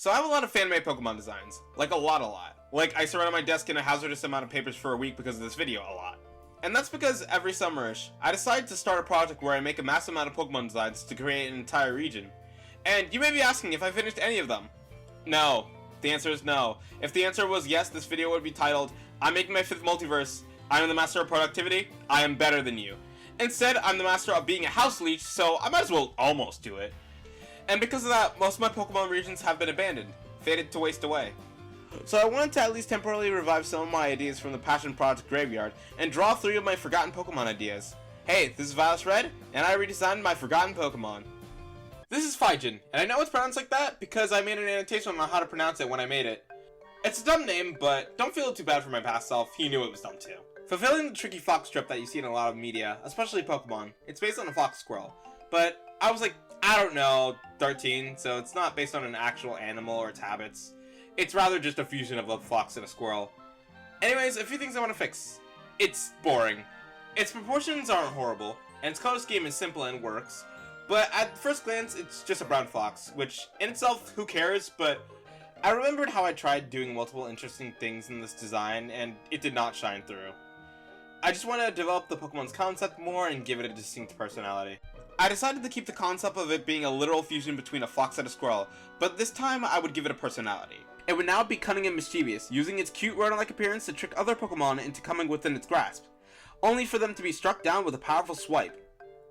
So I have a lot of fan-made Pokemon designs. Like a lot. Like I surrounded my desk in a hazardous amount of papers for a week because of this video a lot. And that's because every summerish, I decided to start a project where I make a massive amount of Pokemon designs to create an entire region. And you may be asking if I finished any of them. No. The answer is no. If the answer was yes, this video would be titled, I'm making my 5th multiverse, I am the master of productivity, I am better than you. Instead, I'm the master of being a house leech, so I might as well almost do it. And because of that, most of my Pokemon regions have been abandoned, fated to waste away. So I wanted to at least temporarily revive some of my ideas from the Passion Project graveyard, and draw 3 of my forgotten Pokemon ideas. Hey, this is Vilas Red, and I redesigned my forgotten Pokemon. This is Phijin, and I know it's pronounced like that because I made an annotation on how to pronounce it when I made it. It's a dumb name, but don't feel too bad for my past self, he knew it was dumb too. Fulfilling the tricky fox strip that you see in a lot of media, especially Pokemon, it's based on a fox squirrel. But I was like, I don't know, 13, so it's not based on an actual animal or its habits. It's rather just a fusion of a fox and a squirrel. Anyways, a few things I want to fix. It's boring. Its proportions aren't horrible, and its color scheme is simple and works. But at first glance, it's just a brown fox, which in itself, who cares, but I remembered how I tried doing multiple interesting things in this design, and it did not shine through. I just want to develop the Pokemon's concept more and give it a distinct personality. I decided to keep the concept of it being a literal fusion between a fox and a squirrel, but this time I would give it a personality. It would now be cunning and mischievous, using its cute rodent-like appearance to trick other Pokemon into coming within its grasp, only for them to be struck down with a powerful swipe.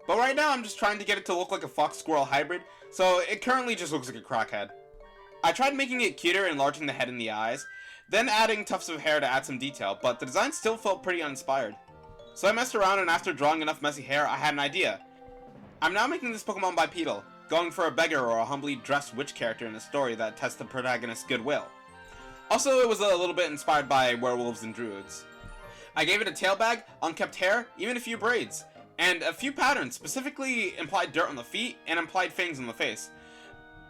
But right now I'm just trying to get it to look like a fox-squirrel hybrid, so it currently just looks like a crackhead. I tried making it cuter, enlarging the head and the eyes, then adding tufts of hair to add some detail, but the design still felt pretty uninspired. So I messed around, and after drawing enough messy hair, I had an idea. I'm now making this Pokemon bipedal, going for a beggar or a humbly dressed witch character in a story that tests the protagonist's goodwill. Also, it was a little bit inspired by werewolves and druids. I gave it a tail bag, unkempt hair, even a few braids, and a few patterns, specifically implied dirt on the feet and implied fangs on the face.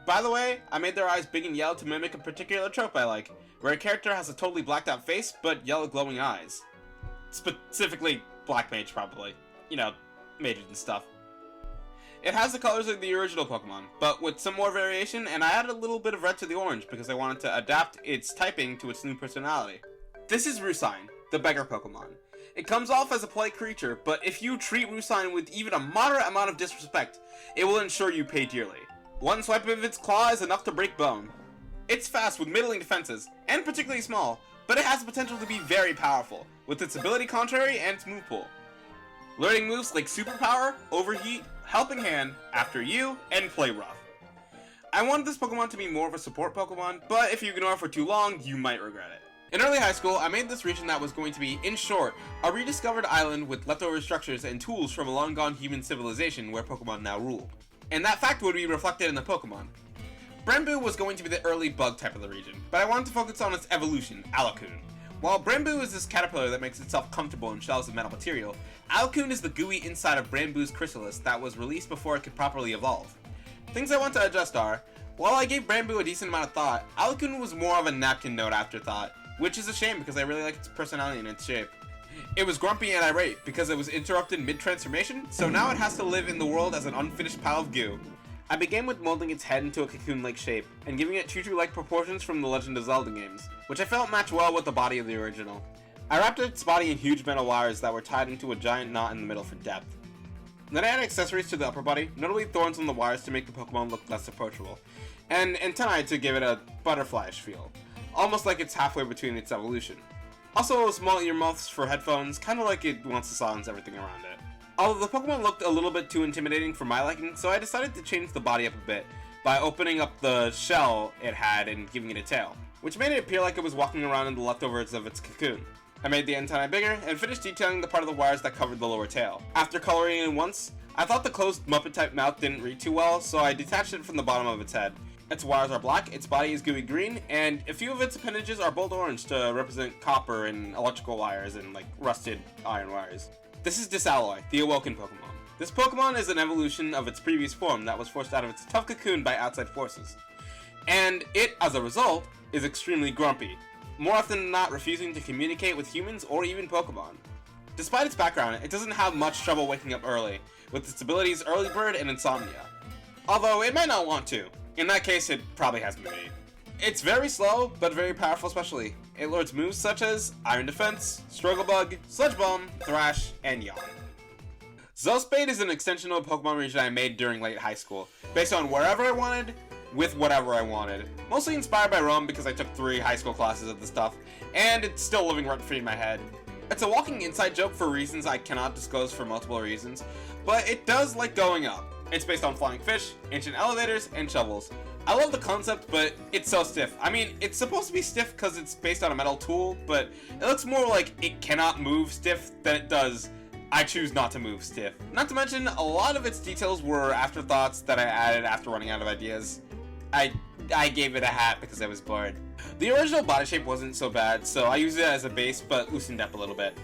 By the way, I made their eyes big and yellow to mimic a particular trope I like, where a character has a totally blacked out face, but yellow glowing eyes. Specifically, Black Mage probably. You know, mages and stuff. It has the colors of the original Pokemon, but with some more variation, and I added a little bit of red to the orange because I wanted to adapt its typing to its new personality. This is Rusine, the beggar Pokemon. It comes off as a polite creature, but if you treat Rusine with even a moderate amount of disrespect, it will ensure you pay dearly. One swipe of its claw is enough to break bone. It's fast with middling defenses, and particularly small, but it has the potential to be very powerful, with its ability contrary and its move pool. Learning moves like Superpower, Overheat, Helping Hand, After You, and Play Rough. I wanted this Pokemon to be more of a support Pokemon, but if you ignore it for too long, you might regret it. In early high school, I made this region that was going to be, in short, a rediscovered island with leftover structures and tools from a long-gone human civilization where Pokemon now ruled. And that fact would be reflected in the Pokemon. Brambu was going to be the early bug type of the region, but I wanted to focus on its evolution, Alakun. While Brambu is this caterpillar that makes itself comfortable in shells of metal material, Alakun is the gooey inside of Brambu's chrysalis that was released before it could properly evolve. Things I want to adjust are, while I gave Brambu a decent amount of thought, Alakun was more of a napkin note afterthought, which is a shame because I really like its personality and its shape. It was grumpy and irate because it was interrupted mid-transformation, so now it has to live in the world as an unfinished pile of goo. I began with molding its head into a cocoon-like shape, and giving it Choo-Choo-like proportions from the Legend of Zelda games, which I felt matched well with the body of the original. I wrapped its body in huge metal wires that were tied into a giant knot in the middle for depth. Then I added accessories to the upper body, notably thorns on the wires to make the Pokemon look less approachable, and antennae to give it a butterfly-ish feel, almost like it's halfway between its evolution. Also, small earmuffs for headphones, kinda like it wants to silence everything around it. Although the Pokemon looked a little bit too intimidating for my liking, so I decided to change the body up a bit by opening up the shell it had and giving it a tail, which made it appear like it was walking around in the leftovers of its cocoon. I made the antennae bigger and finished detailing the part of the wires that covered the lower tail. After coloring it once, I thought the closed Muppet-type mouth didn't read too well, so I detached it from the bottom of its head. Its wires are black, its body is gooey green, and a few of its appendages are bold orange to represent copper and electrical wires and like rusted iron wires. This is Disalloy, the Awoken Pokemon. This Pokemon is an evolution of its previous form that was forced out of its tough cocoon by outside forces. And it, as a result, is extremely grumpy, more often than not refusing to communicate with humans or even Pokemon. Despite its background, it doesn't have much trouble waking up early, with its abilities Early Bird and Insomnia. Although it might not want to. In that case, it probably has Moody. It's very slow, but very powerful especially. It learns moves such as Iron Defense, Struggle Bug, Sludge Bomb, Thrash, and Yawn. Zellspade is an extension of a Pokemon region I made during late high school, based on wherever I wanted, with whatever I wanted. Mostly inspired by Rome because I took 3 high school classes of this stuff, and it's still living rent-free in my head. It's a walking inside joke for reasons I cannot disclose for multiple reasons, but it does like going up. It's based on flying fish, ancient elevators, and shovels. I love the concept, but it's so stiff. I mean, it's supposed to be stiff because it's based on a metal tool, but it looks more like it cannot move stiff than it does I choose not to move stiff. Not to mention, a lot of its details were afterthoughts that I added after running out of ideas. I gave it a hat because I was bored. The original body shape wasn't so bad, so I used it as a base, but loosened up a little bit.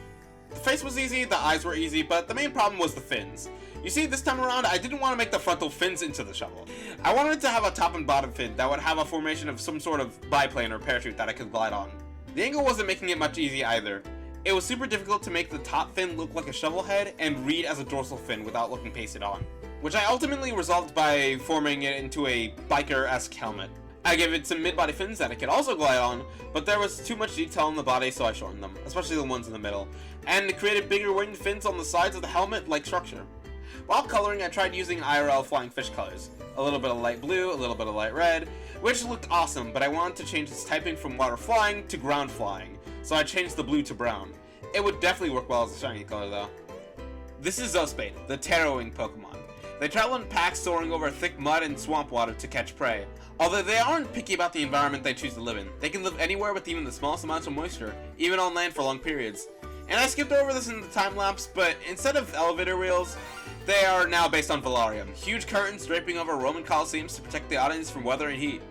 The face was easy, the eyes were easy, but the main problem was the fins. You see, this time around, I didn't want to make the frontal fins into the shovel. I wanted to have a top and bottom fin that would have a formation of some sort of biplane or parachute that I could glide on. The angle wasn't making it much easy either. It was super difficult to make the top fin look like a shovel head and read as a dorsal fin without looking pasted on, which I ultimately resolved by forming it into a biker-esque helmet. I gave it some mid-body fins that it could also glide on, but there was too much detail in the body, so I shortened them, especially the ones in the middle, and created bigger winged fins on the sides of the helmet-like structure. While coloring, I tried using IRL flying fish colors. A little bit of light blue, a little bit of light red, which looked awesome, but I wanted to change its typing from water flying to ground flying, so I changed the blue to brown. It would definitely work well as a shiny color though. This is Zellspade, the Terrawing Pokemon. They travel in packs soaring over thick mud and swamp water to catch prey. Although they aren't picky about the environment they choose to live in, they can live anywhere with even the smallest amounts of moisture, even on land for long periods. And I skipped over this in the time lapse, but instead of elevator wheels, they are now based on Velarium, huge curtains draping over Roman Colosseums to protect the audience from weather and heat.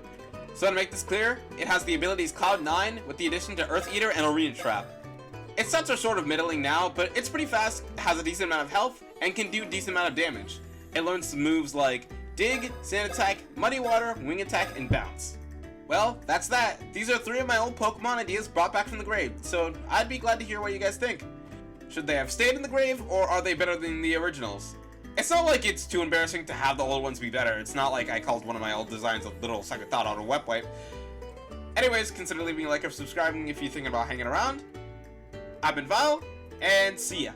So to make this clear, it has the abilities Cloud9 with the addition to Earth Eater and Arena Trap. Its stats are sort of middling now, but it's pretty fast, has a decent amount of health, and can do a decent amount of damage. It learns some moves like Dig, Sand Attack, Muddy Water, Wing Attack, and Bounce. Well, that's that. These are 3 of my old Pokemon ideas brought back from the grave, so I'd be glad to hear what you guys think. Should they have stayed in the grave, or are they better than the originals? It's not like it's too embarrassing to have the old ones be better. It's not like I called one of my old designs a little second thought on a wet wipe. Anyways, consider leaving a like or subscribing if you're thinking about hanging around. I've been Val, and see ya.